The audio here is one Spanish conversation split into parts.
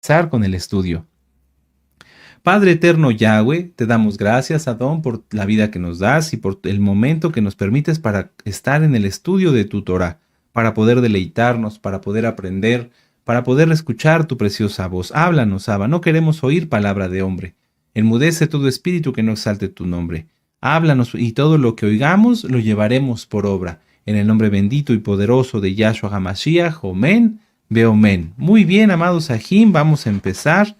Empezar con el estudio. Padre eterno Yahweh, te damos gracias, Adón, por la vida que nos das y por el momento que nos permites para estar en el estudio de tu Torah, para poder deleitarnos, para poder aprender, para poder escuchar tu preciosa voz. Háblanos, Abba, no queremos oír palabra de hombre. Enmudece todo espíritu que no exalte tu nombre. Háblanos y todo lo que oigamos lo llevaremos por obra. En el nombre bendito y poderoso de Yahshua HaMashiach, Omen, Beomen. Muy bien, amados Sahim, vamos a empezar.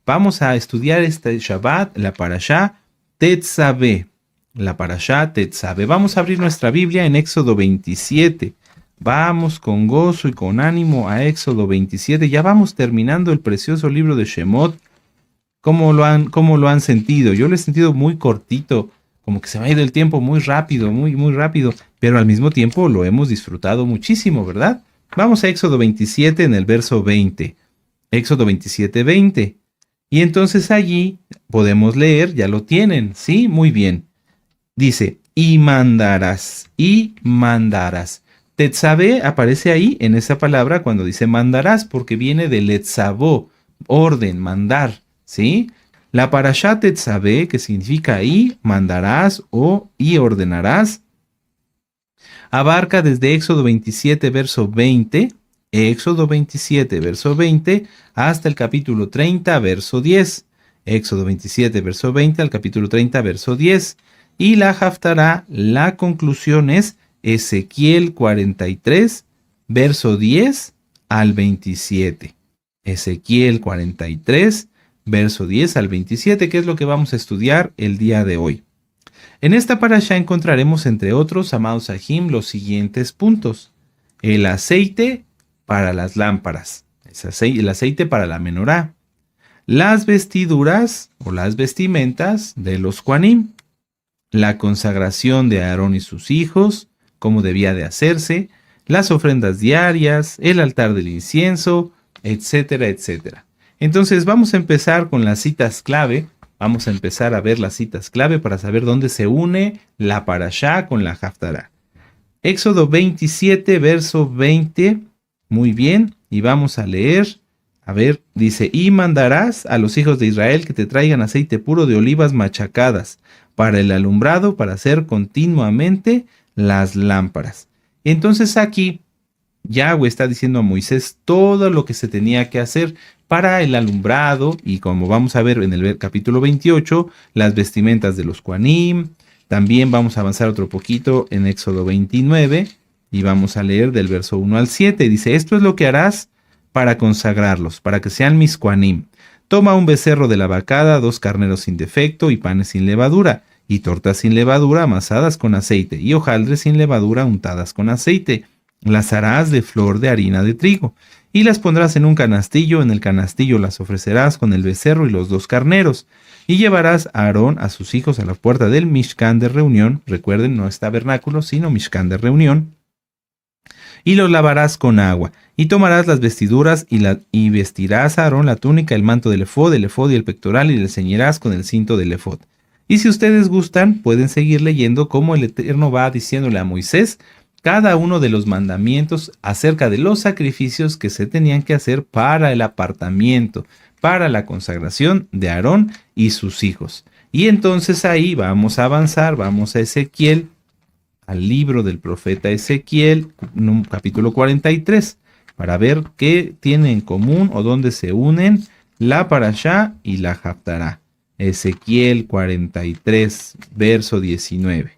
Vamos a estudiar este Shabbat, la Parashá Tetzaveh. La Parashá Tetzaveh. Vamos a abrir nuestra Biblia en Éxodo 27. Vamos con gozo y con ánimo a Éxodo 27. Ya vamos terminando el precioso libro de Shemot. ¿Cómo lo han sentido? Yo lo he sentido muy cortito, como que se me ha ido el tiempo muy rápido, muy rápido, pero al mismo tiempo lo hemos disfrutado muchísimo, ¿verdad? Vamos a Éxodo 27 en el verso 20. Éxodo 27, 20. Y entonces allí podemos leer, ya lo tienen, ¿sí? Muy bien. Dice, y mandarás, y mandarás. Tetzaveh aparece ahí en esa palabra cuando dice mandarás, porque viene de letzavó, orden, mandar, ¿sí? La parashá Tetzaveh, que significa y mandarás o y ordenarás, abarca desde Éxodo 27, verso 20, Éxodo 27, verso 20, hasta el capítulo 30, verso 10. Éxodo 27, verso 20, al capítulo 30, verso 10. Y la Haftará, la conclusión es Ezequiel 43, verso 10 al 27. Ezequiel 43, verso 10 al 27, que es lo que vamos a estudiar el día de hoy. En esta parasha encontraremos, entre otros, amados Sahim, los siguientes puntos. El aceite para las lámparas, el aceite para la menorá, las vestiduras o las vestimentas de los Kohanim, la consagración de Aarón y sus hijos, cómo debía de hacerse, las ofrendas diarias, el altar del incienso, etcétera, etcétera. Entonces vamos a empezar con las citas clave. Vamos a empezar a ver las citas clave para saber dónde se une la parashá con la Haftará. Éxodo 27, verso 20. Muy bien, y vamos a leer. A ver, dice, y mandarás a los hijos de Israel que te traigan aceite puro de olivas machacadas para el alumbrado, para hacer continuamente las lámparas. Entonces aquí Yahweh está diciendo a Moisés todo lo que se tenía que hacer para el alumbrado, y como vamos a ver en el capítulo 28, las vestimentas de los Kohanim. También vamos a avanzar otro poquito en Éxodo 29 y vamos a leer del verso 1 al 7. Dice, esto es lo que harás para consagrarlos, para que sean mis Kohanim. Toma un becerro de la vacada, 2 carneros sin defecto y panes sin levadura, y tortas sin levadura amasadas con aceite, y hojaldres sin levadura untadas con aceite. Las harás de flor de harina de trigo, y las pondrás en un canastillo. En el canastillo las ofrecerás con el becerro y los 2 carneros. Y llevarás a Aarón a sus hijos a la puerta del Mishkan de reunión. Recuerden, no es tabernáculo, sino Mishkan de reunión. Y los lavarás con agua. Y tomarás las vestiduras y vestirás a Aarón la túnica, el manto del efod y el pectoral, y le ceñirás con el cinto del efod. Y si ustedes gustan, pueden seguir leyendo cómo el Eterno va diciéndole a Moisés cada uno de los mandamientos acerca de los sacrificios que se tenían que hacer para el apartamiento, para la consagración de Aarón y sus hijos. Y entonces ahí vamos a avanzar, vamos a Ezequiel, al libro del profeta Ezequiel, capítulo 43, para ver qué tiene en común o dónde se unen la parashá y la Haftará. Ezequiel 43, verso 19.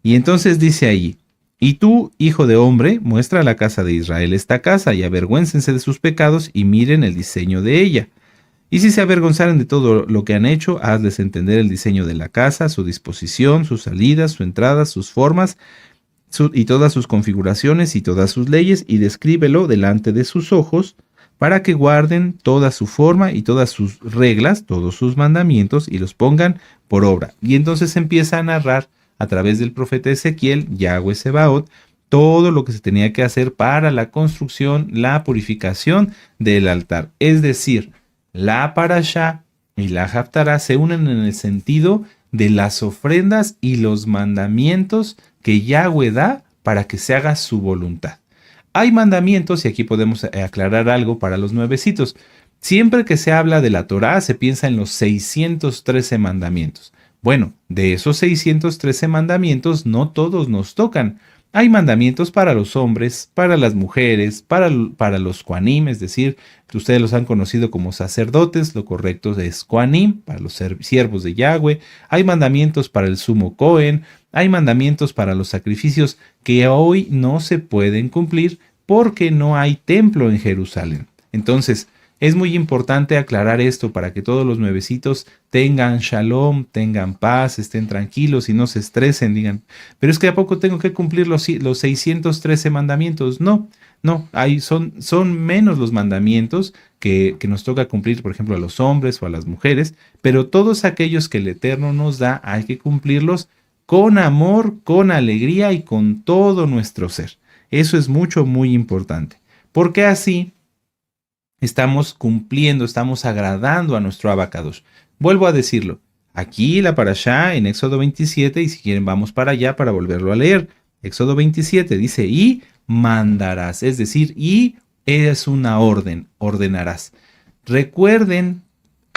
Y entonces dice ahí, y tú, hijo de hombre, muestra a la casa de Israel esta casa, y avergüéncense de sus pecados, y miren el diseño de ella. Y si se avergonzaren de todo lo que han hecho, hazles entender el diseño de la casa, su disposición, sus salidas, su entrada, sus formas, y todas sus configuraciones y todas sus leyes, y descríbelo delante de sus ojos, para que guarden toda su forma y todas sus reglas, todos sus mandamientos, y los pongan por obra. Y entonces empieza a narrar a través del profeta Ezequiel, Yahweh Sebaot, todo lo que se tenía que hacer para la construcción, la purificación del altar. Es decir, la parashá y la haftará se unen en el sentido de las ofrendas y los mandamientos que Yahweh da para que se haga su voluntad. Hay mandamientos, y aquí podemos aclarar algo para los nuevecitos. Siempre que se habla de la Torá, se piensa en los 613 mandamientos. Bueno, de esos 613 mandamientos, no todos nos tocan. Hay mandamientos para los hombres, para las mujeres, para los Kohanim, es decir, que ustedes los han conocido como sacerdotes, lo correcto es Kohanim, para los siervos de Yahweh. Hay mandamientos para el sumo Cohen, hay mandamientos para los sacrificios que hoy no se pueden cumplir porque no hay templo en Jerusalén. Entonces, es muy importante aclarar esto para que todos los nuevecitos tengan shalom, tengan paz, estén tranquilos y no se estresen, digan, pero es que ¿a poco tengo que cumplir los 613 mandamientos? No, son menos los mandamientos que nos toca cumplir, por ejemplo, a los hombres o a las mujeres, pero todos aquellos que el Eterno nos da hay que cumplirlos con amor, con alegría y con todo nuestro ser. Eso es muy importante, porque así estamos cumpliendo, estamos agradando a nuestro Abacadosh. Vuelvo a decirlo, aquí la parashá en Éxodo 27, y si quieren vamos para allá para volverlo a leer. Éxodo 27 dice, y mandarás, es decir, y es una orden, ordenarás. Recuerden,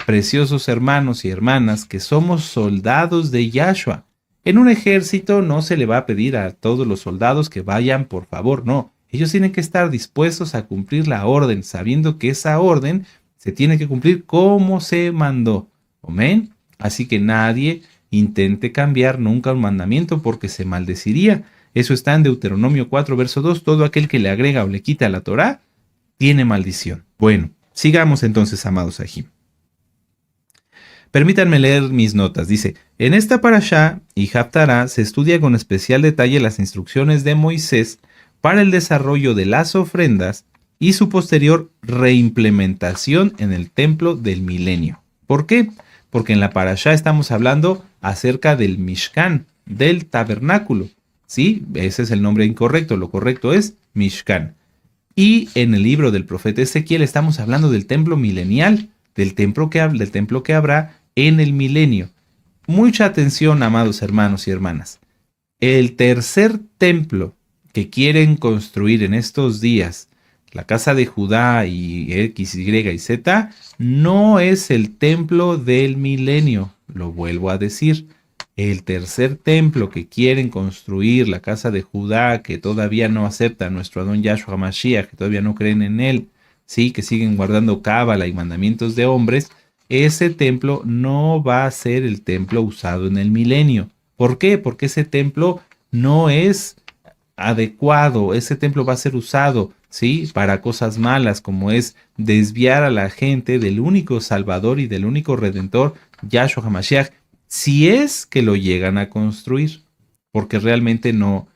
preciosos hermanos y hermanas, que somos soldados de Yahshua. En un ejército no se le va a pedir a todos los soldados que vayan, por favor, no. Ellos tienen que estar dispuestos a cumplir la orden, sabiendo que esa orden se tiene que cumplir como se mandó. Amén. Así que nadie intente cambiar nunca un mandamiento porque se maldeciría. Eso está en Deuteronomio 4, verso 2. Todo aquel que le agrega o le quita a la Torá tiene maldición. Bueno, sigamos entonces, amados Ajim. Permítanme leer mis notas. Dice, en esta parashá y Haftará se estudia con especial detalle las instrucciones de Moisés para el desarrollo de las ofrendas y su posterior reimplementación en el templo del milenio. ¿Por qué? Porque en la parashá estamos hablando acerca del Mishkan, del tabernáculo. ¿Sí? Ese es el nombre incorrecto, lo correcto es Mishkan. Y en el libro del profeta Ezequiel estamos hablando del templo milenial, del templo que habrá en el milenio. Mucha atención, amados hermanos y hermanas. El tercer templo que quieren construir en estos días, la casa de Judá y X, Y y Z, no es el templo del milenio, lo vuelvo a decir. El tercer templo que quieren construir, la casa de Judá, que todavía no acepta a nuestro Adón Yahshua Mashiach, que todavía no creen en él, sí, que siguen guardando cábala y mandamientos de hombres, ese templo no va a ser el templo usado en el milenio. ¿Por qué? Porque ese templo no es adecuado, ese templo va a ser usado, ¿sí?, para cosas malas, como es desviar a la gente del único Salvador y del único Redentor, Yahshua HaMashiach, si es que lo llegan a construir, porque realmente no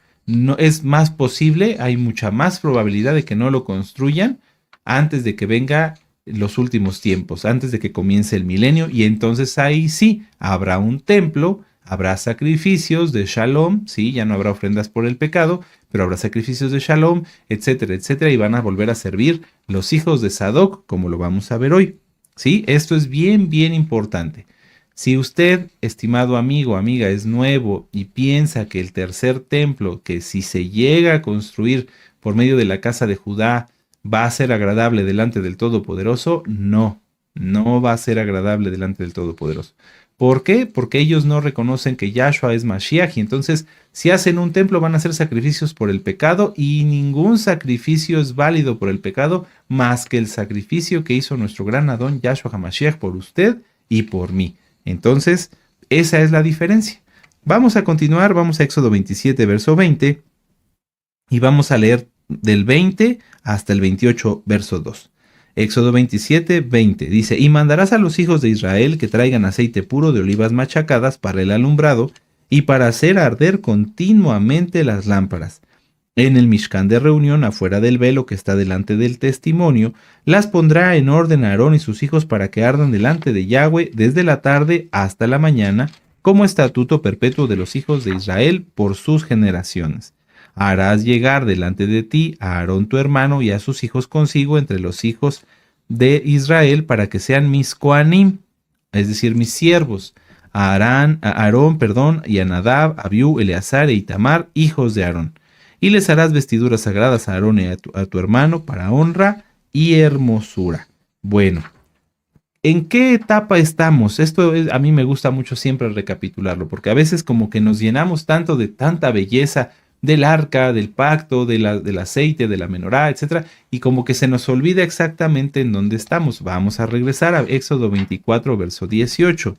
es más posible, hay mucha más probabilidad de que no lo construyan antes de que venga los últimos tiempos, antes de que comience el milenio, y entonces ahí sí habrá un templo, habrá sacrificios de shalom, sí, ya no habrá ofrendas por el pecado, pero habrá sacrificios de shalom, etcétera, etcétera, y van a volver a servir los hijos de Sadoc, como lo vamos a ver hoy. Sí, esto es bien importante. Si usted, estimado amigo, amiga, es nuevo y piensa que el tercer templo, que si se llega a construir por medio de la casa de Judá, va a ser agradable delante del Todopoderoso, no va a ser agradable delante del Todopoderoso. ¿Por qué? Porque ellos no reconocen que Yahshua es Mashiach, y entonces si hacen un templo van a hacer sacrificios por el pecado, y ningún sacrificio es válido por el pecado más que el sacrificio que hizo nuestro gran Adón Yahshua HaMashiach por usted y por mí. Entonces, esa es la diferencia. Vamos a continuar, vamos a Éxodo 27, verso 20, y vamos a leer del 20 hasta el 28, verso 2. Éxodo 27, 20 dice, y mandarás a los hijos de Israel que traigan aceite puro de olivas machacadas para el alumbrado y para hacer arder continuamente las lámparas. En el Mishkan de reunión, afuera del velo que está delante del testimonio, las pondrá en orden Aarón y sus hijos para que ardan delante de Yahweh desde la tarde hasta la mañana, como estatuto perpetuo de los hijos de Israel por sus generaciones. Harás llegar delante de ti a Aarón tu hermano y a sus hijos consigo entre los hijos de Israel para que sean mis Kohanim, es decir, mis siervos. A Aarón, y a Nadab, Abiú, Eleazar e Itamar, hijos de Aarón. Y les harás vestiduras sagradas a Aarón y a tu hermano para honra y hermosura. Bueno, ¿En qué etapa estamos? A mí me gusta mucho siempre recapitularlo, porque a veces como que nos llenamos tanto de tanta belleza del arca, del pacto, del aceite, de la menorá, etcétera, y como que se nos olvida exactamente en dónde estamos. Vamos a regresar a Éxodo 24, verso 18.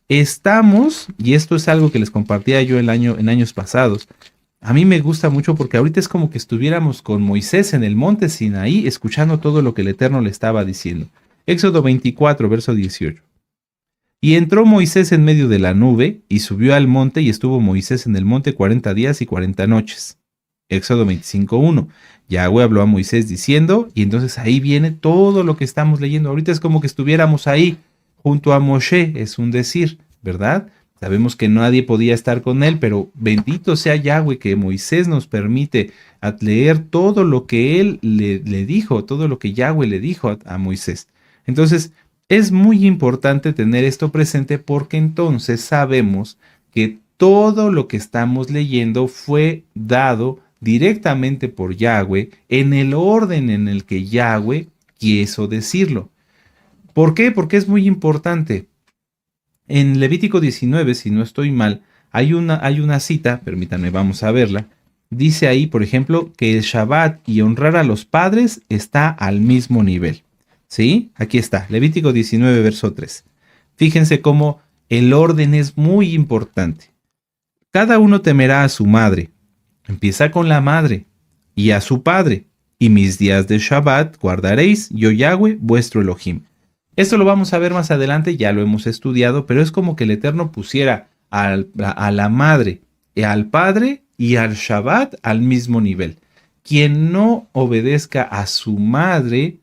Estamos, y esto es algo que les compartía yo en años pasados, a mí me gusta mucho porque ahorita es como que estuviéramos con Moisés en el monte Sinaí escuchando todo lo que el Eterno le estaba diciendo. Éxodo 24, verso 18. Y entró Moisés en medio de la nube y subió al monte y estuvo Moisés en el monte 40 días y 40 noches. Éxodo 25:1. Yahweh habló a Moisés diciendo, y entonces ahí viene todo lo que estamos leyendo. Ahorita es como que estuviéramos ahí junto a Moshe, es un decir, ¿verdad? Sabemos que nadie podía estar con él, pero bendito sea Yahweh que Moisés nos permite leer todo lo que él le dijo, todo lo que Yahweh le dijo a Moisés. Entonces, es muy importante tener esto presente porque entonces sabemos que todo lo que estamos leyendo fue dado directamente por Yahweh en el orden en el que Yahweh quiso decirlo. ¿Por qué? Porque es muy importante. En Levítico 19, si no estoy mal, hay una cita, permítanme, vamos a verla. Dice ahí, por ejemplo, que el Shabbat y honrar a los padres está al mismo nivel. ¿Sí? Aquí está, Levítico 19, verso 3. Fíjense cómo el orden es muy importante. Cada uno temerá a su madre. Empieza con la madre y a su padre. Y mis días de Shabbat guardaréis, yo Yahweh, vuestro Elohim. Esto lo vamos a ver más adelante, ya lo hemos estudiado, pero es como que el Eterno pusiera a la madre, al padre y al Shabbat al mismo nivel. Quien no obedezca a su madre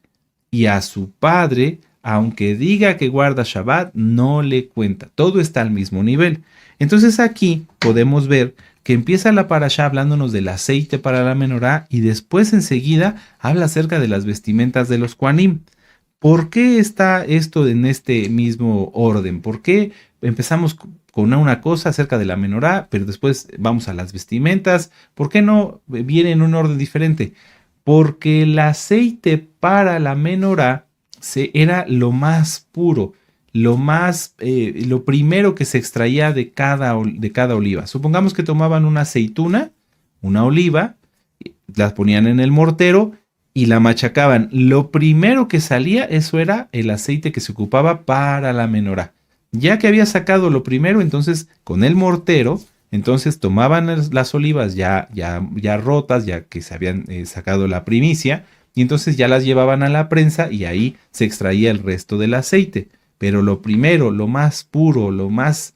y a su padre, aunque diga que guarda Shabbat, no le cuenta. Todo está al mismo nivel. Entonces aquí podemos ver que empieza la parashá hablándonos del aceite para la menorá y después enseguida habla acerca de las vestimentas de los Kohanim. ¿Por qué está esto en este mismo orden? ¿Por qué empezamos con una cosa acerca de la menorá, pero después vamos a las vestimentas? ¿Por qué no viene en un orden diferente? Porque el aceite para la menorá era lo más puro, lo primero que se extraía de cada oliva. Supongamos que tomaban una aceituna, una oliva, las ponían en el mortero y la machacaban. Lo primero que salía, eso era el aceite que se ocupaba para la menorá. Ya que había sacado lo primero, entonces con el mortero, entonces tomaban las olivas ya rotas, ya que se habían sacado la primicia, y entonces ya las llevaban a la prensa y ahí se extraía el resto del aceite. Pero lo primero, lo más puro, lo más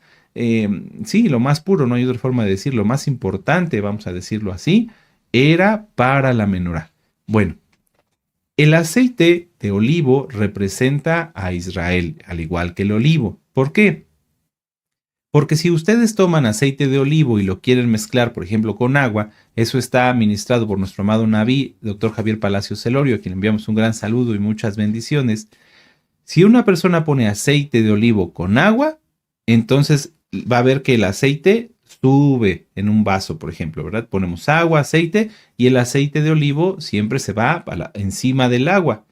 puro, no hay otra forma de decirlo, lo más importante, vamos a decirlo así, era para la menorá. Bueno, el aceite de olivo representa a Israel, al igual que el olivo. ¿Por qué? Porque si ustedes toman aceite de olivo y lo quieren mezclar, por ejemplo, con agua, eso está administrado por nuestro amado Naví, doctor Javier Palacios Celorio, a quien enviamos un gran saludo y muchas bendiciones. Si una persona pone aceite de olivo con agua, entonces va a ver que el aceite sube en un vaso, por ejemplo, ¿verdad? Ponemos agua, aceite, y el aceite de olivo siempre se va encima del agua.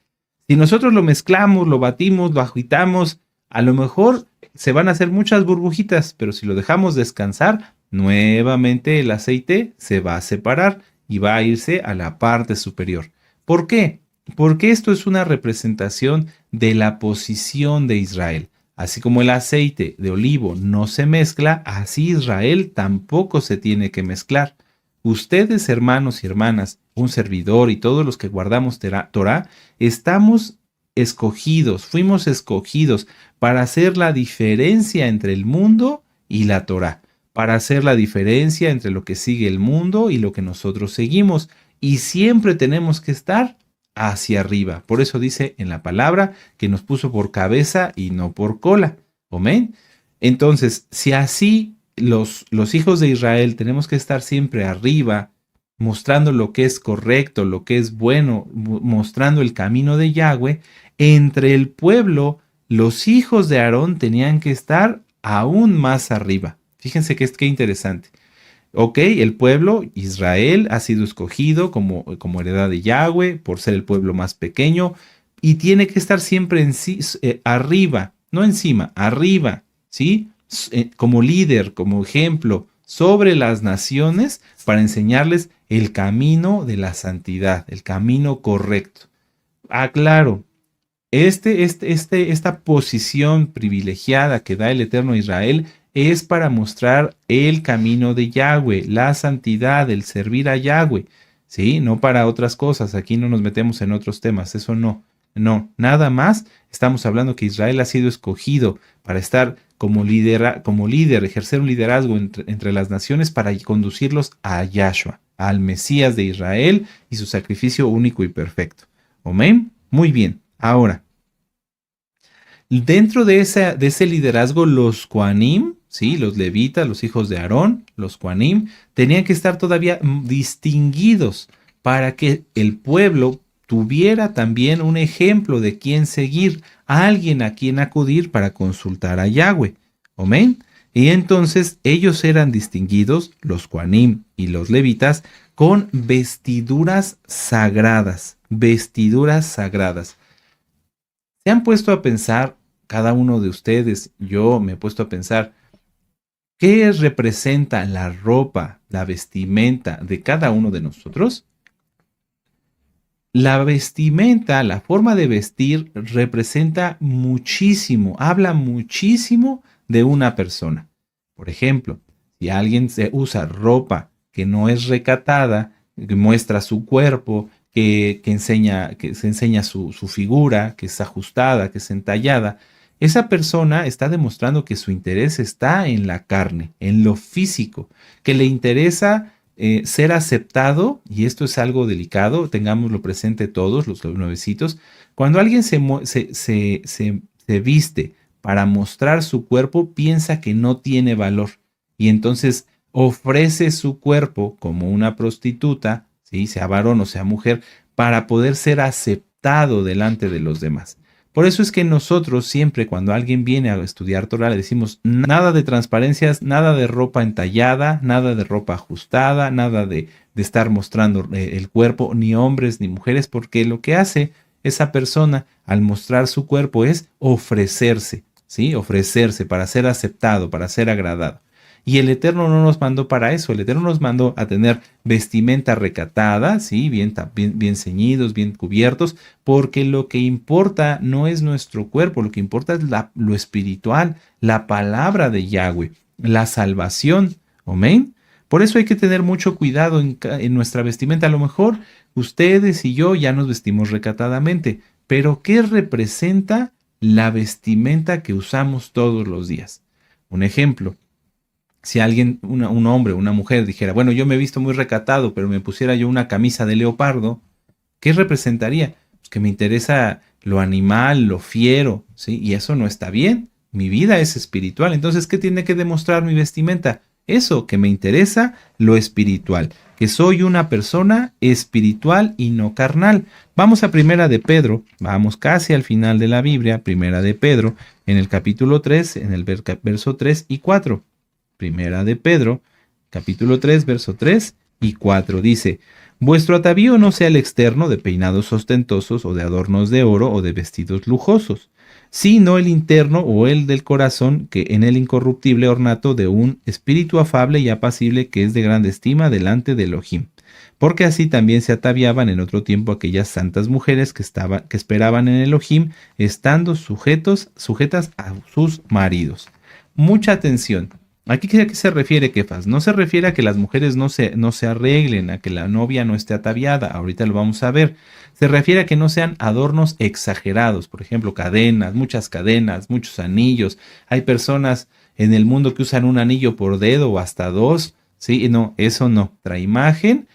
Si nosotros lo mezclamos, lo batimos, lo agitamos, a lo mejor se van a hacer muchas burbujitas, pero si lo dejamos descansar, nuevamente el aceite se va a separar y va a irse a la parte superior. ¿Por qué? Porque esto es una representación de la posición de Israel. Así como el aceite de olivo no se mezcla, así Israel tampoco se tiene que mezclar. Ustedes, hermanos y hermanas, un servidor y todos los que guardamos Torah, estamos escogidos, fuimos escogidos para hacer la diferencia entre el mundo y la Torah, para hacer la diferencia entre lo que sigue el mundo y lo que nosotros seguimos. Y siempre tenemos que estar hacia arriba. Por eso dice en la palabra que nos puso por cabeza y no por cola. Amén. Entonces, si así los hijos de Israel tenemos que estar siempre arriba, mostrando lo que es correcto, lo que es bueno, mostrando el camino de Yahweh, entre el pueblo, los hijos de Aarón tenían que estar aún más arriba. Fíjense qué interesante. Ok, el pueblo, Israel, ha sido escogido como heredad de Yahweh por ser el pueblo más pequeño, y tiene que estar siempre arriba, no encima, arriba, ¿sí? Como líder, como ejemplo, sobre las naciones para enseñarles el camino de la santidad, el camino correcto. Claro, esta posición privilegiada que da el Eterno Israel es para mostrar el camino de Yahweh, la santidad, el servir a Yahweh, ¿sí? No para otras cosas, aquí no nos metemos en otros temas, eso no, no, nada más estamos hablando que Israel ha sido escogido para estar como líder, ejercer un liderazgo entre las naciones para conducirlos a Yahshua, al Mesías de Israel y su sacrificio único y perfecto. Amén. Muy bien. Ahora, dentro de ese liderazgo, los Kohanim, ¿sí? Los levitas, los hijos de Aarón, los Kohanim, tenían que estar todavía distinguidos para que el pueblo tuviera también un ejemplo de quién seguir, alguien a quien acudir para consultar a Yahweh. Amén. Y entonces ellos eran distinguidos, los Kohanim y los levitas, con vestiduras sagradas, vestiduras sagradas. ¿Se han puesto a pensar, cada uno de ustedes, yo me he puesto a pensar, qué representa la ropa, la vestimenta de cada uno de nosotros? La vestimenta, la forma de vestir representa muchísimo, habla muchísimo de una persona. Por ejemplo, si alguien usa ropa que no es recatada, que muestra su cuerpo, que se enseña su figura, que es ajustada, que es entallada, esa persona está demostrando que su interés está en la carne, en lo físico, que le interesa ser aceptado, y esto es algo delicado, tengámoslo presente todos los nuevecitos, cuando alguien se viste para mostrar su cuerpo, piensa que no tiene valor, y entonces ofrece su cuerpo como una prostituta, ¿sí? Sea varón o sea mujer, para poder ser aceptado delante de los demás. Por eso es que nosotros siempre cuando alguien viene a estudiar Torah le decimos nada de transparencias, nada de ropa entallada, nada de ropa ajustada, nada de estar mostrando el cuerpo, ni hombres ni mujeres, porque lo que hace esa persona al mostrar su cuerpo es ofrecerse, ¿sí? Ofrecerse para ser aceptado, para ser agradado. Y el Eterno no nos mandó para eso, el Eterno nos mandó a tener vestimenta recatada, ¿sí? Bien ceñidos, bien cubiertos, porque lo que importa no es nuestro cuerpo, lo que importa es lo espiritual, la palabra de Yahweh, la salvación. Amén. Por eso hay que tener mucho cuidado en nuestra vestimenta. A lo mejor ustedes y yo ya nos vestimos recatadamente, pero ¿qué representa la vestimenta que usamos todos los días? Un ejemplo. Si alguien, un hombre o una mujer dijera, bueno, yo me he visto muy recatado, pero me pusiera yo una camisa de leopardo, ¿qué representaría? Pues que me interesa lo animal, lo fiero, ¿sí? Y eso no está bien. Mi vida es espiritual. Entonces, ¿qué tiene que demostrar mi vestimenta? Eso, que me interesa lo espiritual, que soy una persona espiritual y no carnal. Vamos a Primera de Pedro, vamos casi al final de la Biblia, Primera de Pedro, en el capítulo 3, en el verso 3 y 4. Primera de Pedro, capítulo 3, verso 3 y 4, dice, vuestro atavío no sea el externo de peinados ostentosos o de adornos de oro o de vestidos lujosos, sino el interno o el del corazón, que en el incorruptible ornato de un espíritu afable y apacible que es de grande estima delante de Elohim. Porque así también se ataviaban en otro tiempo aquellas santas mujeres que esperaban en Elohim, estando sujetas a sus maridos. Mucha atención. ¿Aquí a qué se refiere, Kefas? No se refiere a que las mujeres no se arreglen, a que la novia no esté ataviada, ahorita lo vamos a ver. Se refiere a que no sean adornos exagerados, por ejemplo, muchos anillos. Hay personas en el mundo que usan un anillo por dedo o hasta dos, ¿sí? No, eso no. Nuestra imagen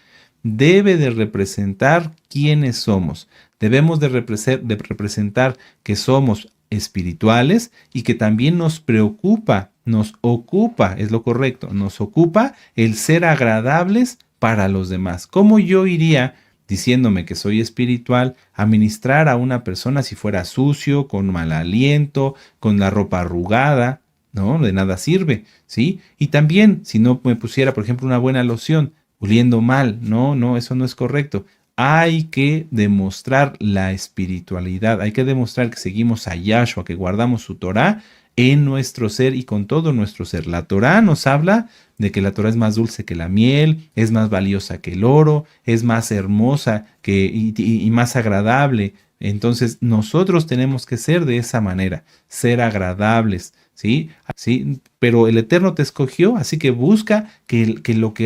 debe de representar quiénes somos. Debemos de representar que somos espirituales y que también nos ocupa, es lo correcto, nos ocupa el ser agradables para los demás. ¿Cómo yo iría diciéndome que soy espiritual a ministrar a una persona si fuera sucio, con mal aliento, con la ropa arrugada? No, de nada sirve, ¿sí? Y también si no me pusiera, por ejemplo, una buena loción, oliendo mal, no, eso no es correcto. hay que demostrar la espiritualidad, hay que demostrar que seguimos a Yahshua, que guardamos su Torah en nuestro ser y con todo nuestro ser. La Torah nos habla de que la Torah es más dulce que la miel, es más valiosa que el oro, es más hermosa y más agradable. Entonces nosotros tenemos que ser de esa manera, ser agradables, ¿sí? ¿Sí? Pero el Eterno te escogió, así que busca que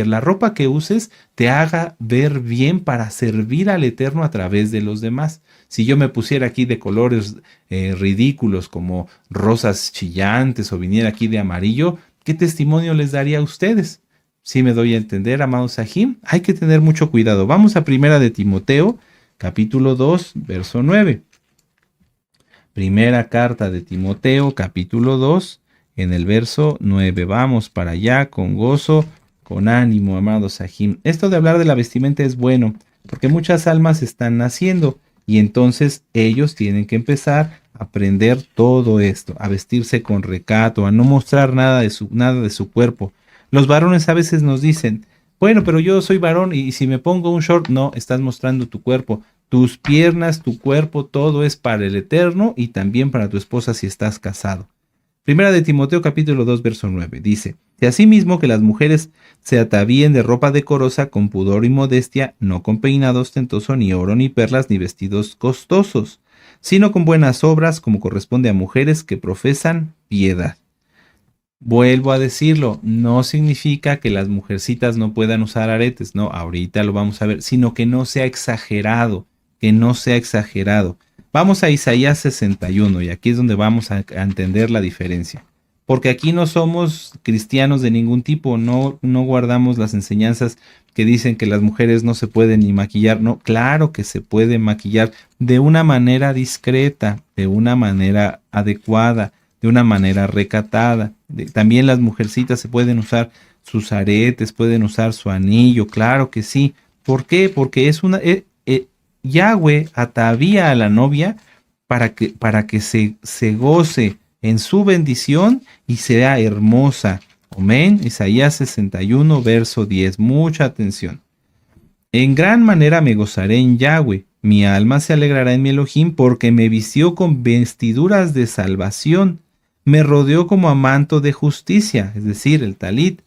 la ropa que uses te haga ver bien para servir al Eterno a través de los demás. Si yo me pusiera aquí de colores ridículos como rosas chillantes o viniera aquí de amarillo, ¿qué testimonio les daría a ustedes? Si me doy a entender, amados Sahim, hay que tener mucho cuidado. Vamos a Primera de Timoteo, capítulo 2, verso 9. Primera carta de Timoteo, capítulo 2, en el verso 9. Vamos para allá con gozo, con ánimo, amados Sahim. Esto de hablar de la vestimenta es bueno, porque muchas almas están naciendo y entonces ellos tienen que empezar a aprender todo esto, a vestirse con recato, a no mostrar nada de su cuerpo. Los varones a veces nos dicen, bueno, pero yo soy varón y si me pongo un short, no, estás mostrando tu cuerpo. Tus piernas, tu cuerpo, todo es para el Eterno y también para tu esposa si estás casado. Primera de Timoteo capítulo 2 verso 9 dice, de asimismo que las mujeres se atavíen de ropa decorosa con pudor y modestia, no con peinado ostentoso, ni oro, ni perlas, ni vestidos costosos, sino con buenas obras como corresponde a mujeres que profesan piedad. Vuelvo a decirlo, no significa que las mujercitas no puedan usar aretes, no, ahorita lo vamos a ver, sino que no sea exagerado, que no sea exagerado. Vamos a Isaías 61 y aquí es donde vamos a entender la diferencia. Porque aquí no somos cristianos de ningún tipo, no guardamos las enseñanzas que dicen que las mujeres no se pueden ni maquillar. No, claro que se puede maquillar de una manera discreta, de una manera adecuada, de una manera recatada. También las mujercitas se pueden usar sus aretes, pueden usar su anillo, claro que sí. ¿Por qué? Porque es Yahweh atavía a la novia para que se goce en su bendición y sea hermosa. Amén. Isaías 61, verso 10. Mucha atención. En gran manera me gozaré en Yahweh. Mi alma se alegrará en mi Elohim porque me vistió con vestiduras de salvación. Me rodeó como a manto de justicia, es decir, el talit.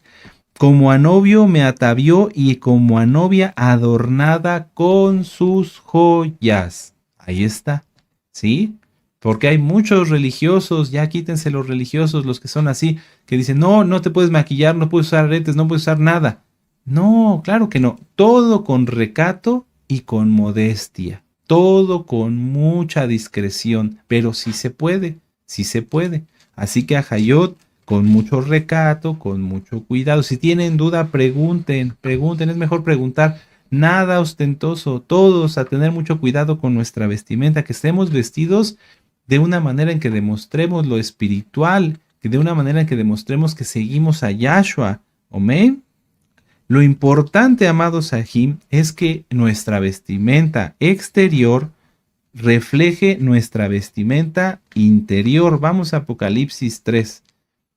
Como a novio me atavió y como a novia adornada con sus joyas. Ahí está, ¿sí? Porque hay muchos religiosos, ya quítense los religiosos, los que son así, que dicen, no te puedes maquillar, no puedes usar aretes, no puedes usar nada. No, claro que no. Todo con recato y con modestia. Todo con mucha discreción, pero sí se puede, sí se puede. Así que a Hayot, con mucho recato, con mucho cuidado. Si tienen duda, pregunten, es mejor preguntar. Nada ostentoso, todos a tener mucho cuidado con nuestra vestimenta, que estemos vestidos de una manera en que demostremos lo espiritual, que de una manera en que demostremos que seguimos a Yahshua. Amén. Lo importante, amados Sahim, es que nuestra vestimenta exterior refleje nuestra vestimenta interior. Vamos a Apocalipsis 3.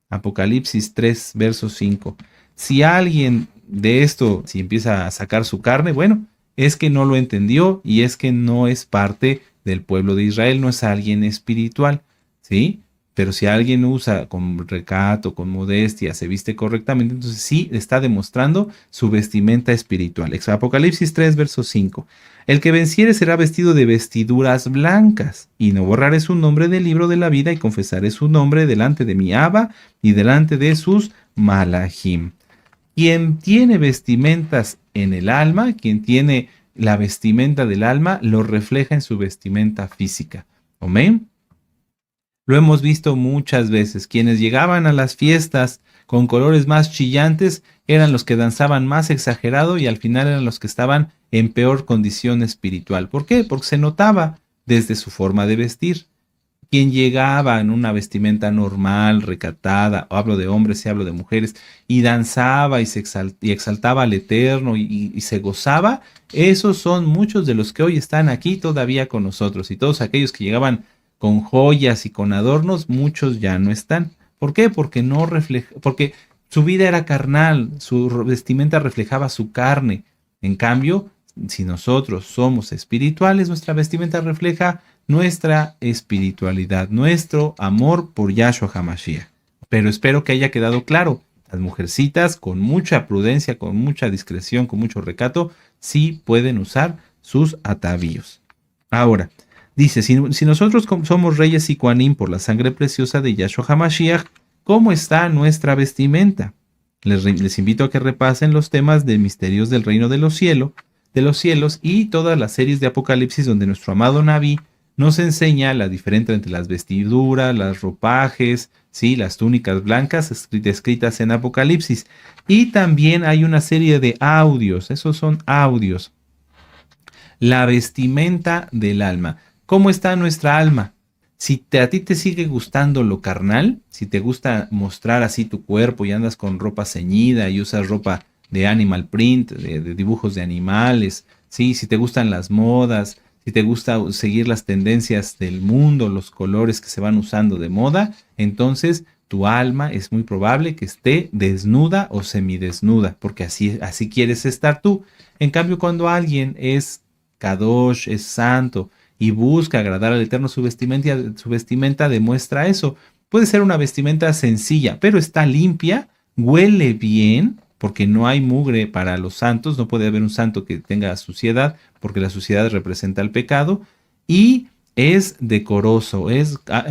Apocalipsis 3, verso 5. Si alguien de esto, si empieza a sacar su carne, bueno, es que no lo entendió y es que no es parte del pueblo de Israel, no es alguien espiritual, ¿sí? Pero si alguien usa con recato, con modestia, se viste correctamente, entonces sí está demostrando su vestimenta espiritual. Apocalipsis 3, verso 5. El que venciere será vestido de vestiduras blancas, y no borraré su nombre del libro de la vida, y confesaré su nombre delante de mi Abba y delante de sus malachim. Quien tiene vestimentas en el alma, quien tiene la vestimenta del alma, lo refleja en su vestimenta física. Amén. Lo hemos visto muchas veces. Quienes llegaban a las fiestas con colores más chillantes eran los que danzaban más exagerado y al final eran los que estaban en peor condición espiritual. ¿Por qué? Porque se notaba desde su forma de vestir. Quien llegaba en una vestimenta normal, recatada, hablo de hombres y hablo de mujeres, y danzaba y exaltaba al Eterno y se gozaba, esos son muchos de los que hoy están aquí todavía con nosotros. Y todos aquellos que llegaban con joyas y con adornos, muchos ya no están. ¿Por qué? Porque porque su vida era carnal, su vestimenta reflejaba su carne. En cambio, si nosotros somos espirituales, nuestra vestimenta refleja nuestra espiritualidad, nuestro amor por Yahshua HaMashiach. Pero espero que haya quedado claro. Las mujercitas, con mucha prudencia, con mucha discreción, con mucho recato, sí pueden usar sus atavíos. Ahora, dice, si nosotros somos reyes y Kohanim por la sangre preciosa de Yahshua HaMashiach, ¿cómo está nuestra vestimenta? Les invito a que repasen los temas de misterios del reino de los cielos y todas las series de Apocalipsis donde nuestro amado Naví nos enseña la diferencia entre las vestiduras, los ropajes, ¿sí? Las túnicas blancas descritas en Apocalipsis. Y también hay una serie de audios, esos son audios. La vestimenta del alma. ¿Cómo está nuestra alma? Si a ti te sigue gustando lo carnal, si te gusta mostrar así tu cuerpo y andas con ropa ceñida y usas ropa de animal print, de dibujos de animales, ¿sí? Si te gustan las modas, si te gusta seguir las tendencias del mundo, los colores que se van usando de moda, entonces tu alma es muy probable que esté desnuda o semidesnuda, porque así quieres estar tú. En cambio, cuando alguien es kadosh, es santo, y busca agradar al Eterno, su vestimenta demuestra eso. Puede ser una vestimenta sencilla, pero está limpia, huele bien, porque no hay mugre para los santos, no puede haber un santo que tenga suciedad, porque la suciedad representa el pecado, y es decoroso,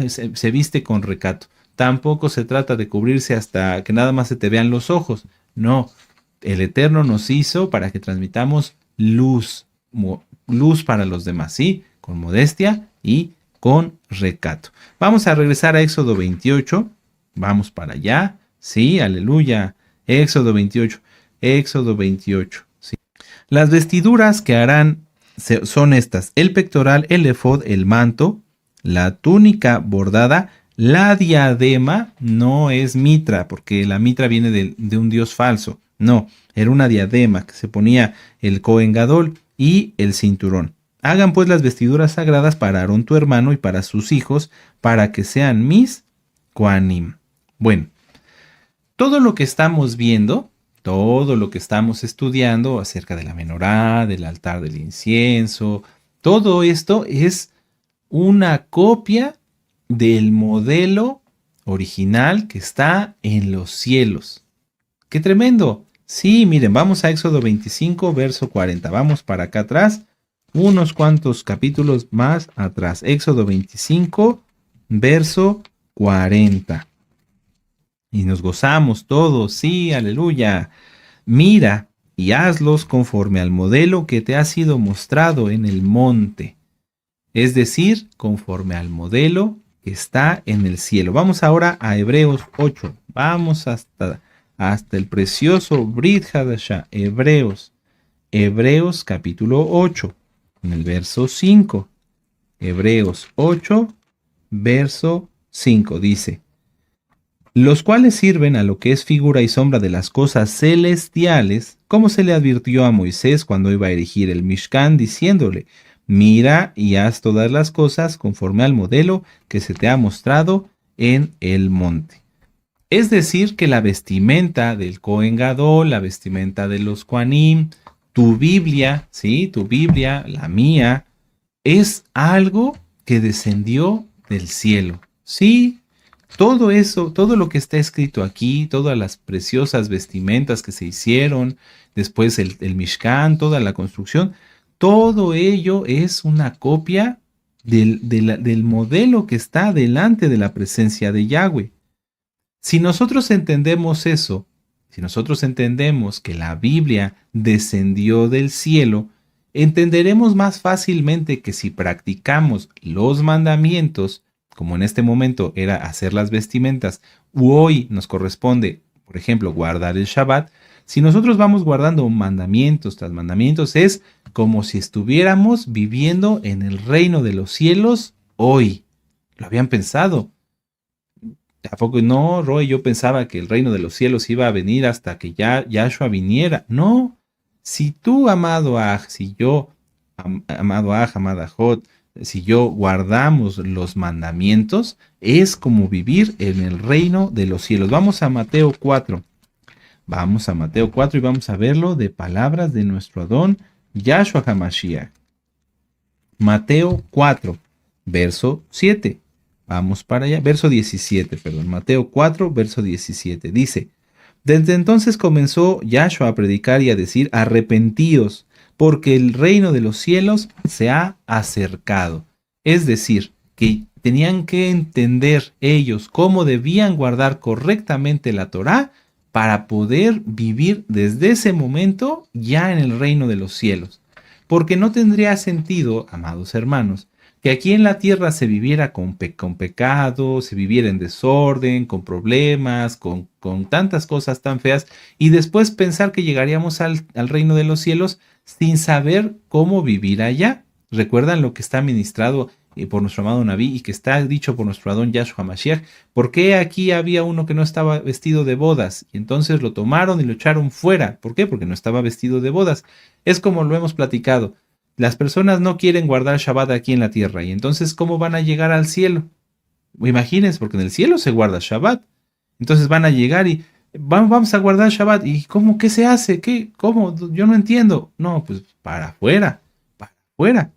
se viste con recato. Tampoco se trata de cubrirse hasta que nada más se te vean los ojos. No, el Eterno nos hizo para que transmitamos luz para los demás, ¿sí? Con modestia y con recato. Vamos a regresar a Éxodo 28. Vamos para allá. Sí, aleluya. Éxodo 28. Éxodo 28. ¿Sí? Las vestiduras que harán son estas: el pectoral, el efod, el manto, la túnica bordada, la diadema. No es mitra, porque la mitra viene de un dios falso. No, era una diadema que se ponía el Cohen Gadol, y el cinturón. Hagan pues las vestiduras sagradas para Aarón tu hermano y para sus hijos, para que sean mis Kohanim. Bueno, todo lo que estamos viendo, todo lo que estamos estudiando acerca de la menorá, del altar del incienso, todo esto es una copia del modelo original que está en los cielos. ¡Qué tremendo! Sí, miren, vamos a Éxodo 25, verso 40. Vamos para acá atrás, unos cuantos capítulos más atrás. Éxodo 25, verso 40. Y nos gozamos todos, sí, aleluya. Mira y hazlos conforme al modelo que te ha sido mostrado en el monte. Es decir, conforme al modelo que está en el cielo. Vamos ahora a Hebreos 8. Vamos hasta el precioso Brit Hadashah, Hebreos capítulo 8, en el verso 5. Hebreos 8, verso 5 dice: los cuales sirven a lo que es figura y sombra de las cosas celestiales, como se le advirtió a Moisés cuando iba a erigir el Mishkan, diciéndole: mira y haz todas las cosas conforme al modelo que se te ha mostrado en el monte. Es decir, que la vestimenta del Cohen Gadol, la vestimenta de los Kohanim, tu Biblia, ¿sí? Tu Biblia, la mía, es algo que descendió del cielo. Sí, todo eso, todo lo que está escrito aquí, todas las preciosas vestimentas que se hicieron, después el Mishkan, toda la construcción, todo ello es una copia del modelo que está delante de la presencia de Yahweh. Si nosotros entendemos eso, si nosotros entendemos que la Biblia descendió del cielo, entenderemos más fácilmente que si practicamos los mandamientos, como en este momento era hacer las vestimentas, u hoy nos corresponde, por ejemplo, guardar el Shabbat, si nosotros vamos guardando mandamientos tras mandamientos, es como si estuviéramos viviendo en el reino de los cielos hoy. ¿Lo habían pensado? ¿A poco no, Roy? Yo pensaba que el reino de los cielos iba a venir hasta que ya Yahshua viniera. No. Si tú, amado Aj, si yo, amado Aj, amada Jot, si yo guardamos los mandamientos, es como vivir en el reino de los cielos. Vamos a Mateo 4. Vamos a Mateo 4 y vamos a verlo de palabras de nuestro Adón Yahshua HaMashiach. Mateo 4, verso 7. Vamos para allá. Verso 17, perdón. Mateo 4, verso 17. Dice: desde entonces comenzó Yahshua a predicar y a decir: arrepentíos, porque el reino de los cielos se ha acercado. Es decir, que tenían que entender ellos cómo debían guardar correctamente la Torá para poder vivir desde ese momento ya en el reino de los cielos. Porque no tendría sentido, amados hermanos, que aquí en la tierra se viviera con pecado, se viviera en desorden, con problemas, con tantas cosas tan feas, y después pensar que llegaríamos al reino de los cielos sin saber cómo vivir allá. ¿Recuerdan lo que está ministrado por nuestro amado Naví y que está dicho por nuestro Adón Yahshua Mashiach? ¿Por qué aquí había uno que no estaba vestido de bodas? Y entonces lo tomaron y lo echaron fuera. ¿Por qué? Porque no estaba vestido de bodas. Es como lo hemos platicado. Las personas no quieren guardar Shabbat aquí en la tierra, y entonces ¿cómo van a llegar al cielo? Imagínense, porque en el cielo se guarda Shabbat. Entonces van a llegar y vamos a guardar Shabbat. ¿Y cómo? ¿Qué se hace? ¿Qué? ¿Cómo? Yo no entiendo. No, pues para afuera, para afuera.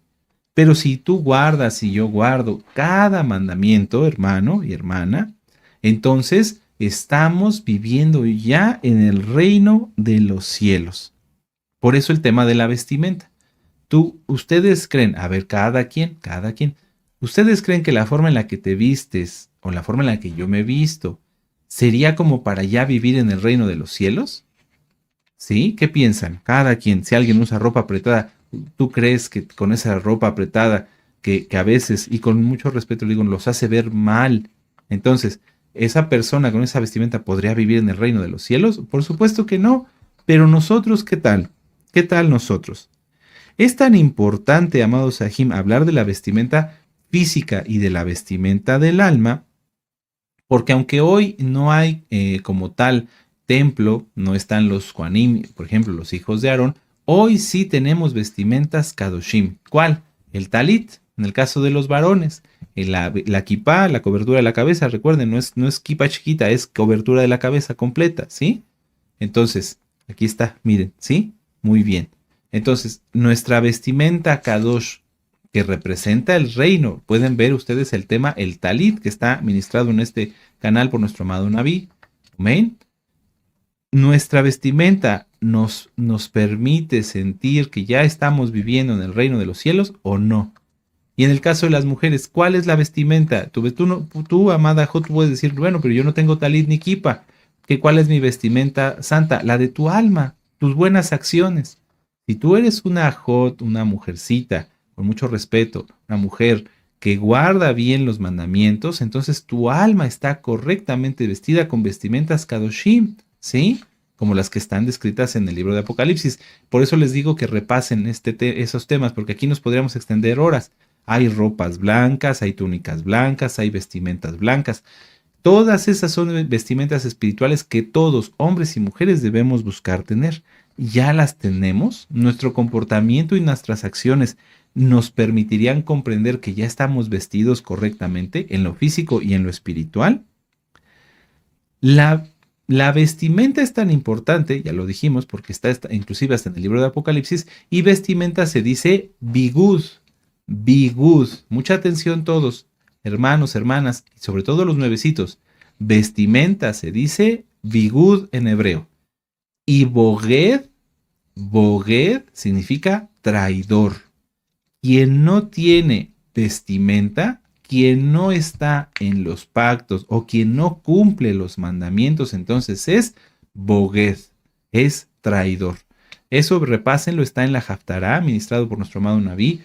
Pero si tú guardas y yo guardo cada mandamiento, hermano y hermana, entonces estamos viviendo ya en el reino de los cielos. Por eso el tema de la vestimenta. Ustedes creen, a ver, cada quien, ¿ustedes creen que la forma en la que te vistes o la forma en la que yo me visto sería como para ya vivir en el reino de los cielos? ¿Sí? ¿Qué piensan? Cada quien, si alguien usa ropa apretada, ¿tú crees que con esa ropa apretada que a veces, y con mucho respeto le digo, los hace ver mal? Entonces, ¿esa persona con esa vestimenta podría vivir en el reino de los cielos? Por supuesto que no. Pero nosotros, ¿qué tal? ¿Qué tal nosotros? Es tan importante, amados Sahim, hablar de la vestimenta física y de la vestimenta del alma, porque aunque hoy no hay como tal templo, no están los Kohanim, por ejemplo, los hijos de Aarón, hoy sí tenemos vestimentas Kadoshim. ¿Cuál? El talit, en el caso de los varones. La kipá, la cobertura de la cabeza, recuerden, no es kipá chiquita, es cobertura de la cabeza completa, ¿sí? Entonces, aquí está, miren, ¿sí? Muy bien. Entonces, nuestra vestimenta Kadosh, que representa el reino, pueden ver ustedes el tema, el talit, que está ministrado en este canal por nuestro amado Naví. Amén. Nuestra vestimenta nos permite sentir que ya estamos viviendo en el reino de los cielos o no. Y en el caso de las mujeres, ¿cuál es la vestimenta? Tú amada Jo, tú puedes decir, bueno, pero yo no tengo talit ni kipa. ¿Cuál es mi vestimenta santa? La de tu alma, tus buenas acciones. Si tú eres una Jot, una mujercita, con mucho respeto, una mujer que guarda bien los mandamientos, entonces tu alma está correctamente vestida con vestimentas Kadoshim, ¿sí? Como las que están descritas en el libro de Apocalipsis. Por eso les digo que repasen esos temas, porque aquí nos podríamos extender horas. Hay ropas blancas, hay túnicas blancas, hay vestimentas blancas. Todas esas son vestimentas espirituales que todos, hombres y mujeres, debemos buscar tener. Ya las tenemos. Nuestro comportamiento y nuestras acciones nos permitirían comprender que ya estamos vestidos correctamente en lo físico y en lo espiritual. La vestimenta es tan importante, ya lo dijimos, porque está inclusive hasta en el libro de Apocalipsis, y vestimenta se dice bigud, bigud. Mucha atención todos, hermanos, hermanas, y sobre todo los nuevecitos. Vestimenta se dice bigud en hebreo. Y boged significa traidor. Quien no tiene vestimenta, quien no está en los pactos o quien no cumple los mandamientos, entonces es boged, es traidor. Eso repásenlo, está en la Haftará, ministrado por nuestro amado Naví.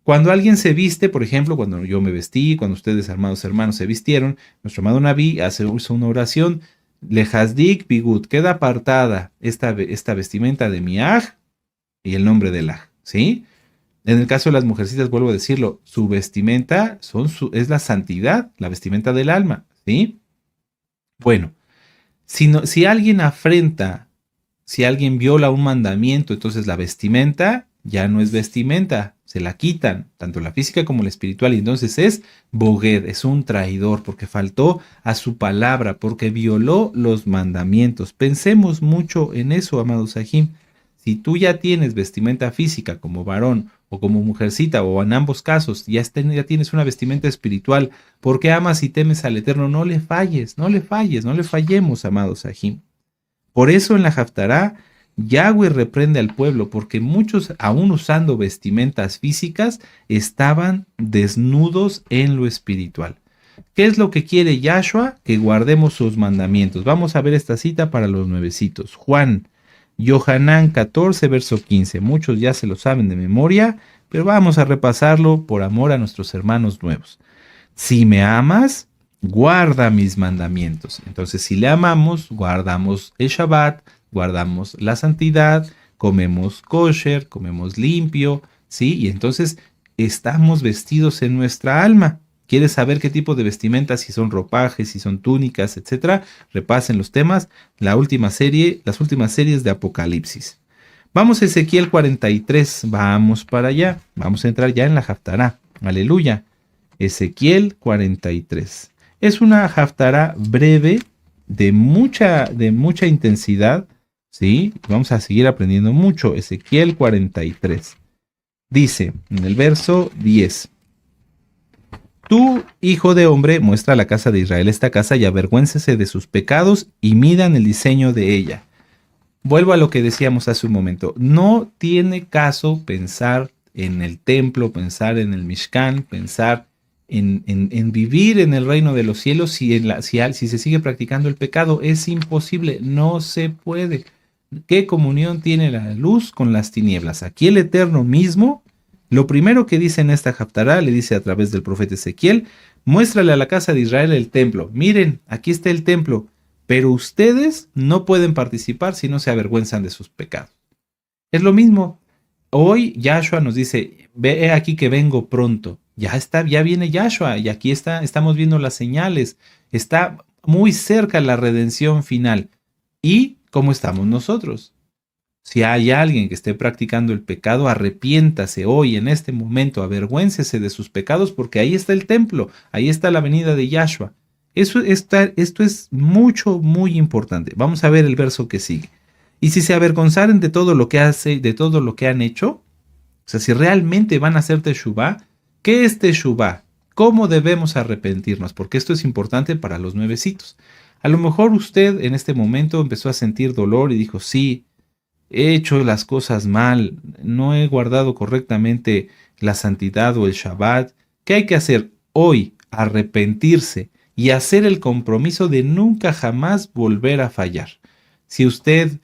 Cuando alguien se viste, por ejemplo, cuando yo me vestí, cuando ustedes, amados hermanos, se vistieron, nuestro amado Naví hizo una oración, Lehazdik bigud, queda apartada esta vestimenta de mi aj y el nombre del aj, ¿sí? En el caso de las mujercitas, vuelvo a decirlo, su vestimenta es la santidad, la vestimenta del alma, ¿sí? Bueno, si alguien afrenta, si alguien viola un mandamiento, entonces la vestimenta ya no es vestimenta, se la quitan, tanto la física como la espiritual, y entonces es boged, es un traidor, porque faltó a su palabra, porque violó los mandamientos. Pensemos mucho en eso, amados Sahim. Si tú ya tienes vestimenta física como varón o como mujercita, o en ambos casos ya tienes una vestimenta espiritual, porque amas y temes al Eterno, no le falles, no le falles, no le fallemos, amados Sahim. Por eso en la Haftará, Yahweh reprende al pueblo, porque muchos, aún usando vestimentas físicas, estaban desnudos en lo espiritual. ¿Qué es lo que quiere Yahshua? Que guardemos sus mandamientos. Vamos a ver esta cita para los nuevecitos. Juan, Yohanan 14, verso 15. Muchos ya se lo saben de memoria, pero vamos a repasarlo por amor a nuestros hermanos nuevos. Si me amas, guarda mis mandamientos. Entonces, si le amamos, guardamos el Shabbat, guardamos la santidad, comemos kosher, comemos limpio, ¿sí? Y entonces estamos vestidos en nuestra alma. ¿Quieres saber qué tipo de vestimentas, si son ropajes, si son túnicas, etcétera? Repasen los temas, las últimas series de Apocalipsis. Vamos a Ezequiel 43, vamos para allá, vamos a entrar ya en la Haftará. Aleluya. Ezequiel 43. Es una Haftará breve, de mucha intensidad, ¿sí? Vamos a seguir aprendiendo mucho. Ezequiel 43. Dice en el verso 10. Tú, hijo de hombre, muestra a la casa de Israel esta casa y avergüéncese de sus pecados y midan el diseño de ella. Vuelvo a lo que decíamos hace un momento. No tiene caso pensar en el templo, pensar en el Mishkan, pensar en vivir en el reino de los cielos si se sigue practicando el pecado. Es imposible, no se puede. ¿Qué comunión tiene la luz con las tinieblas? Aquí el Eterno mismo, lo primero que dice en esta Haftará, le dice a través del profeta Ezequiel: muéstrale a la casa de Israel el templo. Miren, aquí está el templo, pero ustedes no pueden participar si no se avergüenzan de sus pecados. Es lo mismo. Hoy Yahshua nos dice: ve aquí que vengo pronto. Ya viene Yahshua y aquí estamos viendo las señales. Está muy cerca la redención final. ¿Y cómo estamos nosotros? Si hay alguien que esté practicando el pecado, arrepiéntase hoy, en este momento, avergüéncese de sus pecados, porque ahí está el templo, ahí está la venida de Yahshua. Esto es muy importante. Vamos a ver el verso que sigue. Y si se avergonzaren de todo lo que han hecho, o sea, si realmente van a hacer teshuvá, ¿qué es teshuvá? ¿Cómo debemos arrepentirnos? Porque esto es importante para los nuevecitos. A lo mejor usted en este momento empezó a sentir dolor y dijo: sí, he hecho las cosas mal, no he guardado correctamente la santidad o el Shabbat. ¿Qué hay que hacer hoy? Arrepentirse y hacer el compromiso de nunca jamás volver a fallar. Si usted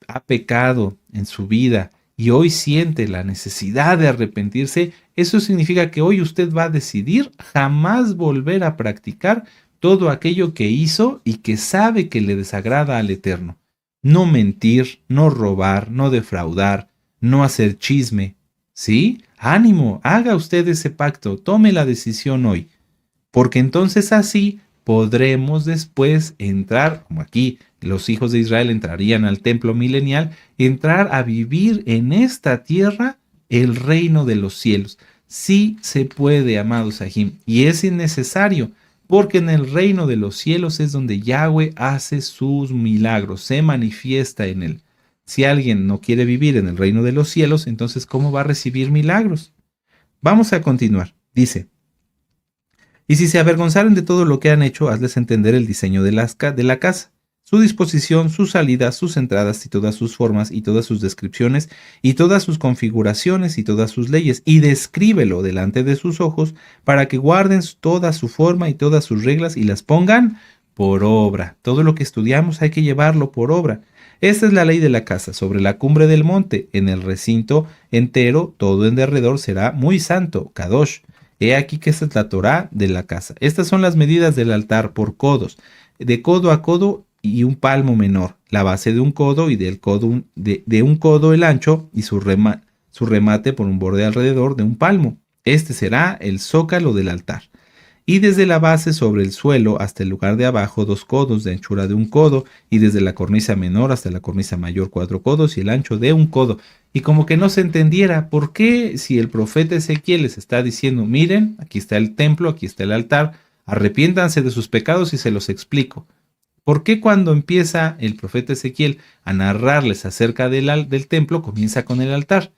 ha pecado en su vida y hoy siente la necesidad de arrepentirse, eso significa que hoy usted va a decidir jamás volver a practicar todo aquello que hizo y que sabe que le desagrada al Eterno. No mentir, no robar, no defraudar, no hacer chisme. ¿Sí? Ánimo, haga usted ese pacto, tome la decisión hoy, porque entonces así podremos después entrar, como aquí los hijos de Israel entrarían al templo milenial, entrar a vivir en esta tierra el reino de los cielos. Sí se puede, amados Sahim, y es innecesario, porque en el reino de los cielos es donde Yahweh hace sus milagros, se manifiesta en él. Si alguien no quiere vivir en el reino de los cielos, entonces ¿cómo va a recibir milagros? Vamos a continuar. Dice: y si se avergonzaren de todo lo que han hecho, hazles entender el diseño de la casa, su disposición, sus salidas, sus entradas y todas sus formas y todas sus descripciones y todas sus configuraciones y todas sus leyes, y descríbelo delante de sus ojos para que guarden toda su forma y todas sus reglas y las pongan por obra. Todo lo que estudiamos hay que llevarlo por obra. Esta es la ley de la casa. Sobre la cumbre del monte, en el recinto entero, todo en derredor será muy santo, Kadosh. He aquí que esta es la Torá de la casa. Estas son las medidas del altar por codos, de codo a codo y un palmo menor, la base de un codo y de un codo el ancho y su remate por un borde alrededor de un palmo. Este será el zócalo del altar. Y desde la base sobre el suelo hasta el lugar de abajo 2 codos de anchura de un codo, y desde la cornisa menor hasta la cornisa mayor 4 codos y el ancho de un codo. Y como que no se entendiera por qué, si el profeta Ezequiel les está diciendo: miren, aquí está el templo, aquí está el altar, arrepiéntanse de sus pecados, y se los explico. ¿Por qué cuando empieza el profeta Ezequiel a narrarles acerca del templo, comienza con el altar?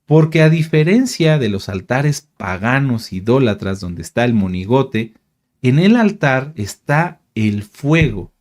Porque a diferencia de los altares paganos idólatras donde está el monigote, en el altar está el fuego.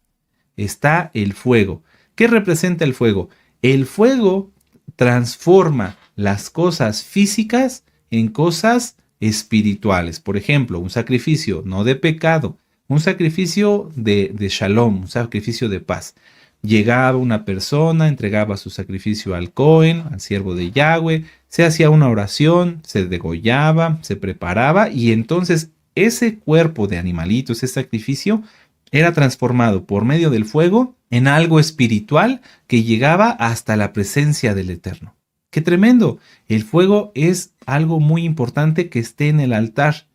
Está el fuego. ¿Qué representa el fuego? El fuego transforma las cosas físicas en cosas espirituales. Por ejemplo, un sacrificio no de pecado, un sacrificio de shalom, un sacrificio de paz. Llegaba una persona, entregaba su sacrificio al Cohen, al siervo de Yahweh, se hacía una oración, se degollaba, se preparaba y entonces ese cuerpo de animalito, ese sacrificio, era transformado por medio del fuego en algo espiritual que llegaba hasta la presencia del Eterno. ¡Qué tremendo! El fuego es algo muy importante que esté en el altar.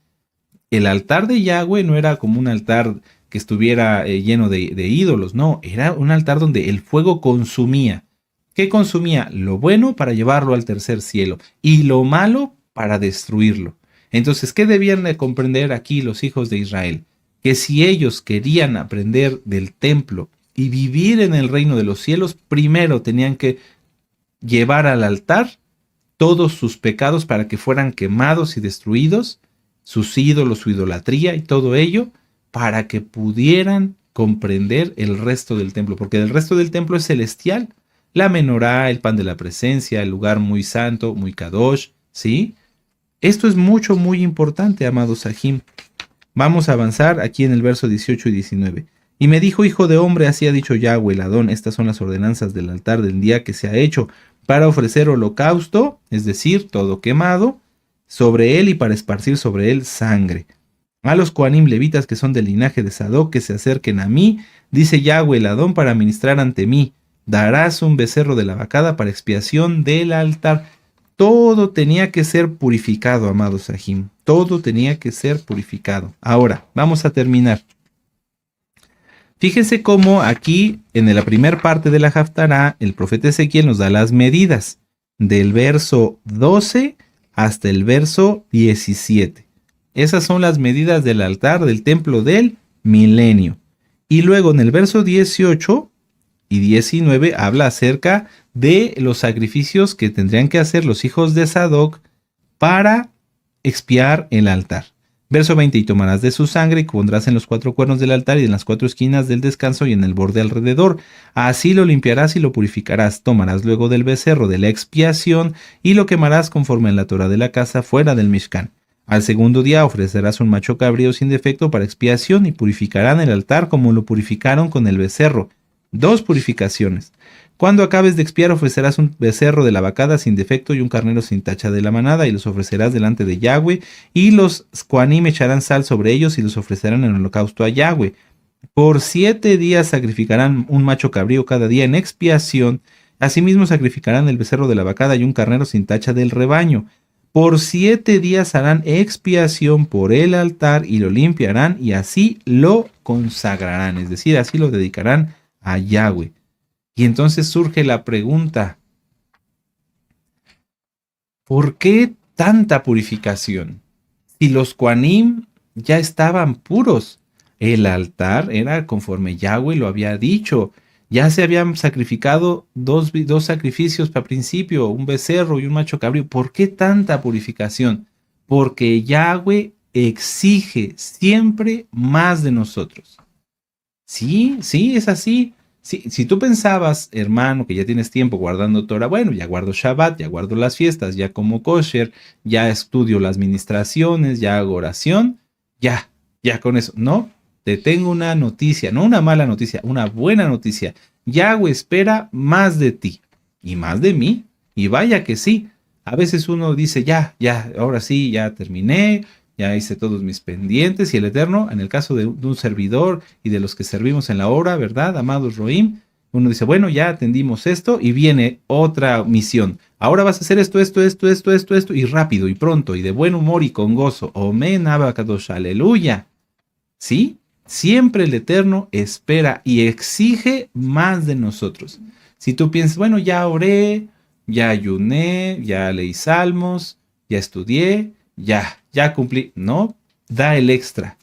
El altar de Yahweh no era como un altar que estuviera lleno de ídolos, no, era un altar donde el fuego consumía. ¿Qué consumía? Lo bueno para llevarlo al tercer cielo y lo malo para destruirlo. Entonces, ¿qué debían de comprender aquí los hijos de Israel? Que si ellos querían aprender del templo y vivir en el reino de los cielos, primero tenían que llevar al altar todos sus pecados para que fueran quemados y destruidos, sus ídolos, su idolatría y todo ello, para que pudieran comprender el resto del templo, porque el resto del templo es celestial. La menorá, el pan de la presencia, el lugar muy santo, muy kadosh, ¿sí? Esto es muy importante, amados Sahim. Vamos a avanzar aquí en el verso 18 y 19. Y me dijo, hijo de hombre, así ha dicho Yahweh el Adón, estas son las ordenanzas del altar del día que se ha hecho para ofrecer holocausto, es decir, todo quemado, sobre él y para esparcir sobre él sangre. A los Coanim levitas que son del linaje de Sadoc que se acerquen a mí, dice Yahweh el Adón, para ministrar ante mí. Darás un becerro de la vacada para expiación del altar. Todo tenía que ser purificado, amados Sahim. Todo tenía que ser purificado. Ahora, vamos a terminar. Fíjense cómo aquí, en la primera parte de la Haftará, el profeta Ezequiel nos da las medidas, del verso 12 hasta el verso 17. Esas son las medidas del altar del templo del milenio. Y luego en el verso 18 y 19 habla acerca de los sacrificios que tendrían que hacer los hijos de Sadoc para expiar el altar. Verso 20, y tomarás de su sangre y pondrás en los 4 cuernos del altar y en las 4 esquinas del descanso y en el borde alrededor. Así lo limpiarás y lo purificarás. Tomarás luego del becerro de la expiación y lo quemarás conforme a la Torah de la casa fuera del Mishkan. Al segundo día ofrecerás un macho cabrío sin defecto para expiación y purificarán el altar como lo purificaron con el becerro. 2 purificaciones. Cuando acabes de expiar, ofrecerás un becerro de la vacada sin defecto y un carnero sin tacha de la manada, y los ofrecerás delante de Yahweh, y los Coanim echarán sal sobre ellos y los ofrecerán en holocausto a Yahweh. Por 7 días sacrificarán un macho cabrío cada día en expiación. Asimismo sacrificarán el becerro de la vacada y un carnero sin tacha del rebaño. Por 7 días harán expiación por el altar y lo limpiarán y así lo consagrarán, es decir, así lo dedicarán a Yahweh. Y entonces surge la pregunta, ¿por qué tanta purificación? Si los Coanim ya estaban puros, el altar era conforme Yahweh lo había dicho, ya se habían sacrificado dos sacrificios para principio, un becerro y un macho cabrío. ¿Por qué tanta purificación? Porque Yahweh exige siempre más de nosotros. Sí, es así. Si tú pensabas, hermano, que ya tienes tiempo guardando Torah, bueno, ya guardo Shabbat, ya guardo las fiestas, ya como kosher, ya estudio las ministraciones, ya hago oración, ya con eso. No, te tengo una noticia, no una mala noticia, una buena noticia. Yahweh espera más de ti y más de mí. Y vaya que sí. A veces uno dice, ya, ahora sí, ya terminé, ya hice todos mis pendientes, y el Eterno, en el caso de un servidor y de los que servimos en la obra, ¿verdad, amados Roim? Uno dice, bueno, ya atendimos esto y viene otra misión. Ahora vas a hacer esto, y rápido, y pronto, y de buen humor y con gozo. Omen Abacadosh, aleluya. ¿Sí? Siempre el Eterno espera y exige más de nosotros. Si tú piensas, bueno, ya oré, ya ayuné, ya leí salmos, ya estudié, ya cumplí. No, da el extra.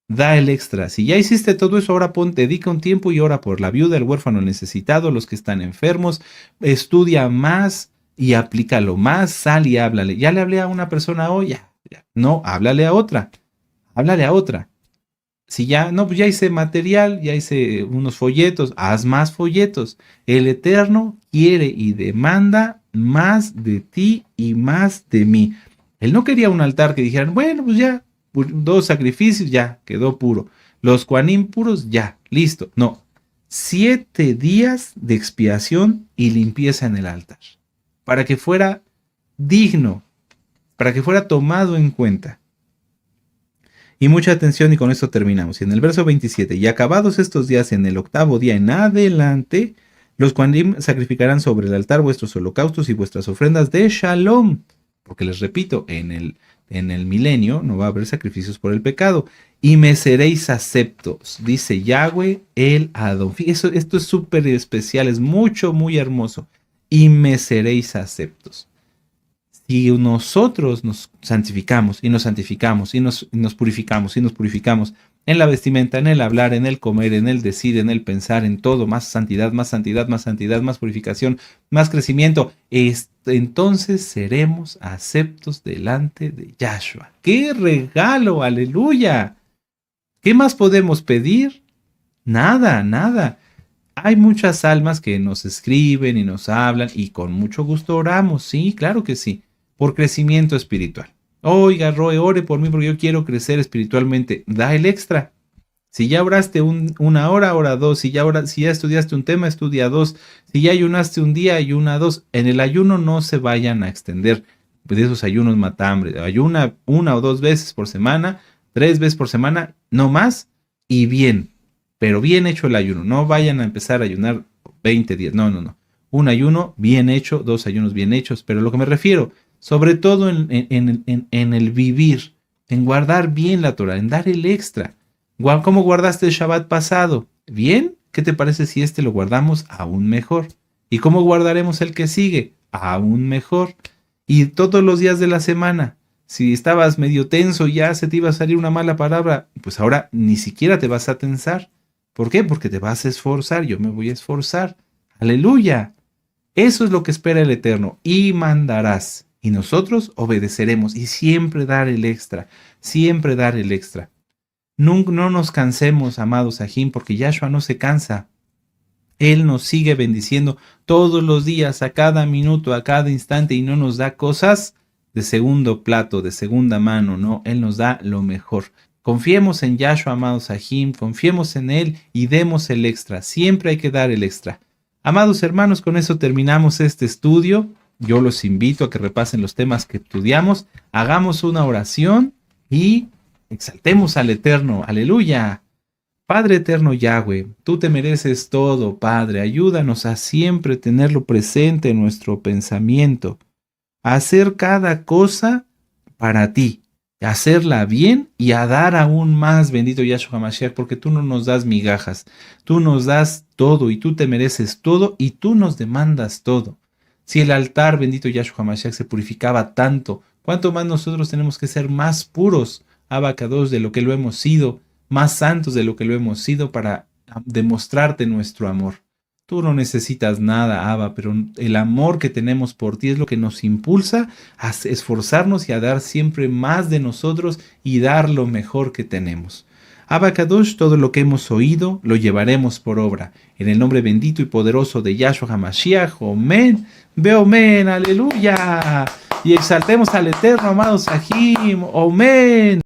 Da el extra. Si ya hiciste todo eso, ahora dedica un tiempo y ora por la viuda, el huérfano, el necesitado, los que están enfermos. Estudia más y aplícalo más. Sal y háblale. Ya le hablé a una persona hoy. Ya. No, háblale a otra. Háblale a otra. Si ya, no, pues ya hice material, ya hice unos folletos, haz más folletos. El Eterno quiere y demanda más de ti y más de mí. Él no quería un altar que dijeran, bueno, pues ya, 2 sacrificios, ya, quedó puro. Los Kohanim puros, ya, listo. No, 7 días de expiación y limpieza en el altar. Para que fuera digno, para que fuera tomado en cuenta. Y mucha atención y con esto terminamos. Y en el verso 27, y acabados estos días en el 8º día en adelante, los Kohanim sacrificarán sobre el altar vuestros holocaustos y vuestras ofrendas de Shalom. Porque les repito, en el milenio no va a haber sacrificios por el pecado. Y me seréis aceptos, dice Yahweh el Adón. Esto es súper especial, es muy hermoso. Y me seréis aceptos. Si nosotros nos santificamos y nos santificamos y nos purificamos y nos purificamos en la vestimenta, en el hablar, en el comer, en el decir, en el pensar, en todo, más santidad, más santidad, más santidad, más purificación, más crecimiento, entonces seremos aceptos delante de Yahshua. ¡Qué regalo! ¡Aleluya! ¿Qué más podemos pedir? Nada. Hay muchas almas que nos escriben y nos hablan y con mucho gusto oramos, sí, claro que sí, por crecimiento espiritual. Oiga, Roe, ore por mí porque yo quiero crecer espiritualmente. Da el extra. Si ya oraste una hora, ora 2. Si ya estudiaste un tema, estudia 2. Si ya ayunaste un día, ayuna 2. En el ayuno no se vayan a extender. Pues esos ayunos mata hambre. Ayuna 1 o 2 veces por semana, 3 veces por semana, no más, y bien. Pero bien hecho el ayuno. No vayan a empezar a ayunar 20 días. No. Un ayuno bien hecho, 2 ayunos bien hechos. Pero lo que me refiero, sobre todo en el vivir, en guardar bien la Torah, en dar el extra. ¿Cómo guardaste el Shabbat pasado? ¿Bien? ¿Qué te parece si este lo guardamos aún mejor? ¿Y cómo guardaremos el que sigue? Aún mejor. Y todos los días de la semana, si estabas medio tenso y ya se te iba a salir una mala palabra, pues ahora ni siquiera te vas a tensar. ¿Por qué? Porque te vas a esforzar. Yo me voy a esforzar. ¡Aleluya! Eso es lo que espera el Eterno. Y mandarás. Y nosotros obedeceremos. Y siempre dar el extra. Siempre dar el extra. No nos cansemos, amados Ajim, porque Yahshua no se cansa. Él nos sigue bendiciendo todos los días, a cada minuto, a cada instante, y no nos da cosas de segundo plato, de segunda mano, no. Él nos da lo mejor. Confiemos en Yahshua, amados Ajim, confiemos en Él y demos el extra. Siempre hay que dar el extra. Amados hermanos, con eso terminamos este estudio. Yo los invito a que repasen los temas que estudiamos, hagamos una oración y exaltemos al Eterno. ¡Aleluya! Padre eterno Yahweh, tú te mereces todo, Padre. Ayúdanos a siempre tenerlo presente en nuestro pensamiento, a hacer cada cosa para ti, a hacerla bien y a dar aún más, bendito Yahshua HaMashiach, porque tú no nos das migajas, tú nos das todo y tú te mereces todo y tú nos demandas todo. Si el altar, bendito Yahshua HaMashiach, se purificaba tanto, ¿cuánto más nosotros tenemos que ser más puros, Abacados, de lo que lo hemos sido, más santos de lo que lo hemos sido para demostrarte nuestro amor? Tú no necesitas nada, Abba, pero el amor que tenemos por ti es lo que nos impulsa a esforzarnos y a dar siempre más de nosotros y dar lo mejor que tenemos. Abba Kadosh, todo lo que hemos oído lo llevaremos por obra. En el nombre bendito y poderoso de Yahshua HaMashiach, Omen, Beomen, aleluya. Y exaltemos al Eterno, amados Ajim, Omen.